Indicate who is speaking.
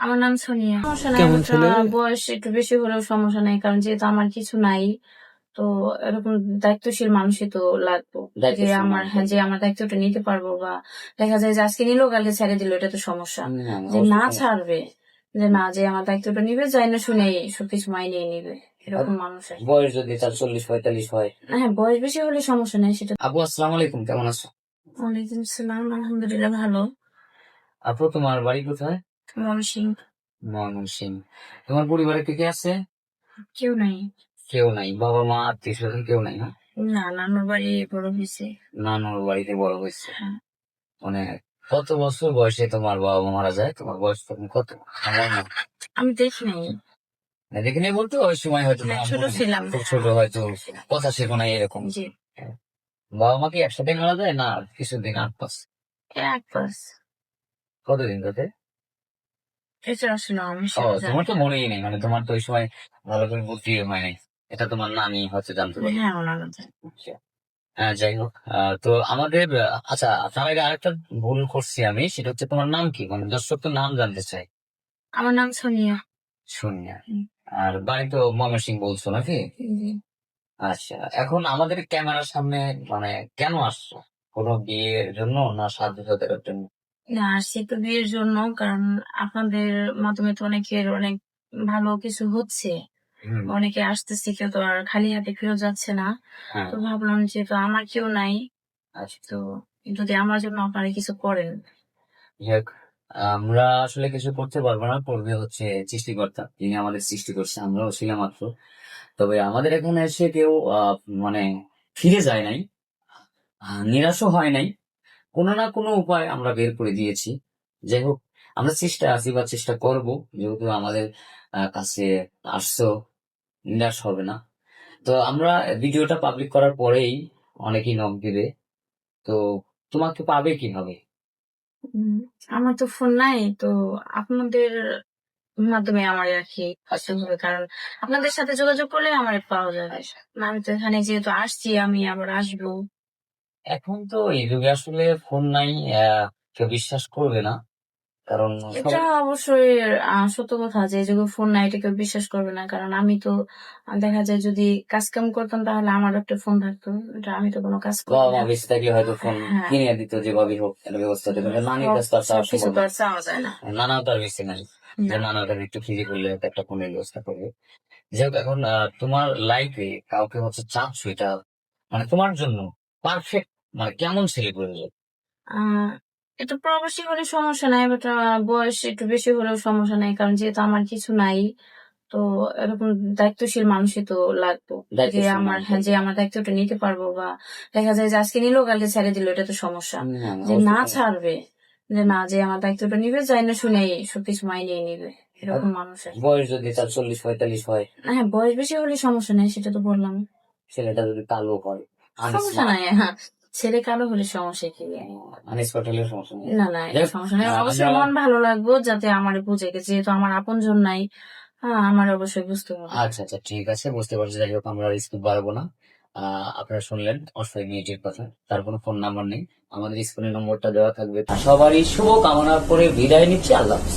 Speaker 1: আমার নাম সোনিয়া। সমস্যা নাই,
Speaker 2: কেমন ছেলে?
Speaker 1: বয়স একটু বেশি হলেও সমস্যা নাই, কারণ যেহেতু আমার কিছু নাই, তো এরকম দায়িত্বশীল মানুষই তো লাগবে, যে
Speaker 2: দায়িত্বশীল
Speaker 1: আমার
Speaker 2: মানুষ লাগবে।
Speaker 1: আমার দায়িত্বটা নিতে পারবো। বা দেখা যায় যে আজকে নিলো কালকে ছেড়ে দিল, এটা তো সমস্যা।
Speaker 2: না,
Speaker 1: যে
Speaker 2: অবশ্যই
Speaker 1: না
Speaker 2: সমস্যা।
Speaker 1: ছাড়বে, যে না, যে আমার দায়িত্বটা নিবে, যাই না শুনে সবকিছু মাইনে নিবে, এরকম মানুষ আর কি।
Speaker 2: বয়স যদি তার 40-45 হয়।
Speaker 1: হ্যাঁ, বয়স বেশি হলে সমস্যা নেই সেটা।
Speaker 2: আপু আসসালামু আলাইকুম, কেমন আছো?
Speaker 1: ওয়ালাইকুম সালাম, আলহামদুলিল্লাহ ভালো।
Speaker 2: আপু তোমার বাড়ি কোথায়?
Speaker 1: ময়মনসিংহ।
Speaker 2: ময়মনসিংহ। তোমার পরিবারে কে কে আছে?
Speaker 1: কেউ নাই।
Speaker 2: কেউ নাই, বাবা মা আত্মীয় স্বজন কেউ নাই না?
Speaker 1: না, নানুর বাড়ি বড় হয়েছে।
Speaker 2: নানুর বাড়িতে বড় হয়েছে।
Speaker 1: হ্যাঁ।
Speaker 2: মানে কত বছর বয়সে তোমার বাবা মা মারা যায়? তোমার বয়স তখন কত? আমার না,
Speaker 1: আমি দেখি নাই।
Speaker 2: দেখে নিয়ে বলতে ওই সময় হয়তো
Speaker 1: হ্যাঁ,
Speaker 2: তোমার
Speaker 1: ছোট
Speaker 2: মনে নেই।
Speaker 1: ছিলাম।
Speaker 2: খুব ছোট, হয়তো কথা শেখো না এরকম।
Speaker 1: জি।
Speaker 2: বাবা মা কি একসাথে মারা যায় না কিছুদিন আগ পাশ?
Speaker 1: এক পাস।
Speaker 2: কতদিন তাতে?
Speaker 1: এটা আসলে আমি
Speaker 2: ও,
Speaker 1: সেটা জানি
Speaker 2: তোমার তো
Speaker 1: না।
Speaker 2: মনেই নেই, মানে তোমার তো ওই সময় ভালো করে বুদ্ধি হয় নাই। এটা তোমার নানি হয়তো জানতে পারে।
Speaker 1: হ্যাঁ, ওনার কথা।
Speaker 2: আচ্ছা। হ্যাঁ, যাই হোক, তো আমাদের আচ্ছা, আপনার আগে আরেকটা ভুল করছি আমি, সেটা হচ্ছে তোমার নাম কি, মানে দর্শক তো নাম জানতে চাই।
Speaker 1: আমার নাম সোনিয়া।
Speaker 2: শুনিয়া।
Speaker 1: হুম,
Speaker 2: আর বাড়ি তো ময়মনসিংহ বলছো নাকি?
Speaker 1: জি।
Speaker 2: আচ্ছা, এখন আমাদের ক্যামেরার সামনে মানে কেন আসছো? কোনো বিয়ের জন্য না সাহায্যের জন্য?
Speaker 1: না, আসছি তো বিয়ের জন্য, কারণ আপনাদের মাধ্যমে তো অনেকের অনেক ভালো কিছু হচ্ছে।
Speaker 2: হুম।
Speaker 1: অনেকে আসতেছে, কেউ তো আর খালি হাতে ফেরত যাচ্ছে না।
Speaker 2: হ্যাঁ।
Speaker 1: তো ভাবলাম যেহেতু আমার কেউ নাই,
Speaker 2: আচ্ছা,
Speaker 1: তো যদি আমার জন্য আপনারা কিছু করেন।
Speaker 2: যাক, আমরা আসলে কিছু করতে পারবো না, করবে হচ্ছে সৃষ্টিকর্তা, যিনি আমাদের সৃষ্টি করছে, আমরাও ছিলাম মাত্র। তবে আমাদের এখানে এসে কেউ মানে ফিরে যায় নাই, নিরাশও হয় নাই। কোনো না কোনো উপায় আমরা বের করে দিয়েছি। যাই হোক, আমরা চেষ্টা আছি বা চেষ্টা করব, যেহেতু আমাদের কাছে আসছো, নিরাশ হবে না। তো আমরা ভিডিওটা পাবলিক করার পরেই অনেকেই নক দিবে। তো তোমাকে পাবে কিভাবে?
Speaker 1: উম, আমার তো ফোন নাই, তো আপনাদের মাধ্যমে আমার আর কি আসতে হবে, কারণ আপনাদের সাথে যোগাযোগ করলে আমার পাওয়া যাবে। না, আমি তো এখানে যেহেতু আসছি, আমি আবার আসবো।
Speaker 2: এখন তো এই যুগে আসলে ফোন নাই, কেউ বিশ্বাস করবে না, কারণ
Speaker 1: এটা অবশ্যই সত্য কথা যে এই যুগে ফোন নাই, এটা কেউ বিশ্বাস করবে না, কারণ আমি তো দেখা যায় যদি কাজ কাম করতাম তাহলে আমার একটা ফোন থাকতো। এটা আমি তো কোনো কাজ করি
Speaker 2: বাবা
Speaker 1: না।
Speaker 2: মা বেঁচে থাকলে হয়তো ফোন
Speaker 1: হ্যাঁ,
Speaker 2: কিনে দিত, যেভাবেই হোক একটা ব্যবস্থা হতো, কিন্তু নানির কাছে তো আর চাওয়া
Speaker 1: সবকিছু
Speaker 2: সম্ভব
Speaker 1: তো
Speaker 2: না।
Speaker 1: আর চাওয়া যায় না।
Speaker 2: নানাও তো আর বেঁচে নাই, যে
Speaker 1: না।
Speaker 2: নানা তাদের একটু ফ্রি করলে হয়তো একটা ফোনের ব্যবস্থা করবে। যাই হোক, এখন তোমার লাইফে কাউকে হচ্ছে চাচ্ছ, এটা মানে তোমার জন্য পারফেক্ট, মানে কেমন ছেলে প্রয়োজন?
Speaker 1: আহ এটা প্রবাসী হলে সমস্যা নাই, বাট বয়স একটু বেশি হলেও সমস্যা নাই, কারণ যেহেতু আমার কিছু নাই, তো এরকম দায়িত্বশীল মানুষই তো লাগবে, যে
Speaker 2: দায়িত্বশীল
Speaker 1: আমার
Speaker 2: মানুষ লাগবে।
Speaker 1: আমার দায়িত্বটা নিতে পারবো। বা দেখা যায় যে আজকে নিলো কালকে ছেড়ে দিল, এটা তো সমস্যা।
Speaker 2: না, না,
Speaker 1: যে না
Speaker 2: অবশ্যই সমস্যা।
Speaker 1: ছাড়বে, যে না, যে আমার দায়িত্বটা নিবে, যাই না শুনে সবকিছু মাইনে নিবে,
Speaker 2: আর
Speaker 1: এরকম মানুষ আর কি।
Speaker 2: বয়স যদি তার 40-45 হয়,
Speaker 1: হ্যাঁ, বয়স বেশি হলে সমস্যা নেই, সেটা তো বললাম।
Speaker 2: ছেলেটা যদি কালো হয়,
Speaker 1: সমস্যা
Speaker 2: আনস্মার্ট,
Speaker 1: নাই, হ্যাঁ। ছেলে কালো হলে সমস্যা কি?
Speaker 2: আনস্মার্ট হলে সমস্যা নেই।
Speaker 1: না, না,
Speaker 2: যাই
Speaker 1: এটা
Speaker 2: হোক,
Speaker 1: সমস্যা নেই।
Speaker 2: আমরা
Speaker 1: অবশ্যই মন ভালো লাগবে যাতে আমার বুঝে গেছে, যেহেতু আমার আপনজন নাই। হ্যাঁ, আমার অবশ্যই বুঝতে হবে।
Speaker 2: আচ্ছা, আচ্ছা, ঠিক আছে, বুঝতে পারছি। যাই হোক, আমরা স্কুল বাড়াবো না। আপনারা শুনলেন অস্ট্রেলিয়া মেয়েটির কথা, তার কোনো ফোন নাম্বার নেই। আমাদের স্কুলের নম্বরটা দেওয়া থাকবে। সবারই শুভ কামনা করে বিদায় নিচ্ছি, আল্লাহ হাফেজ।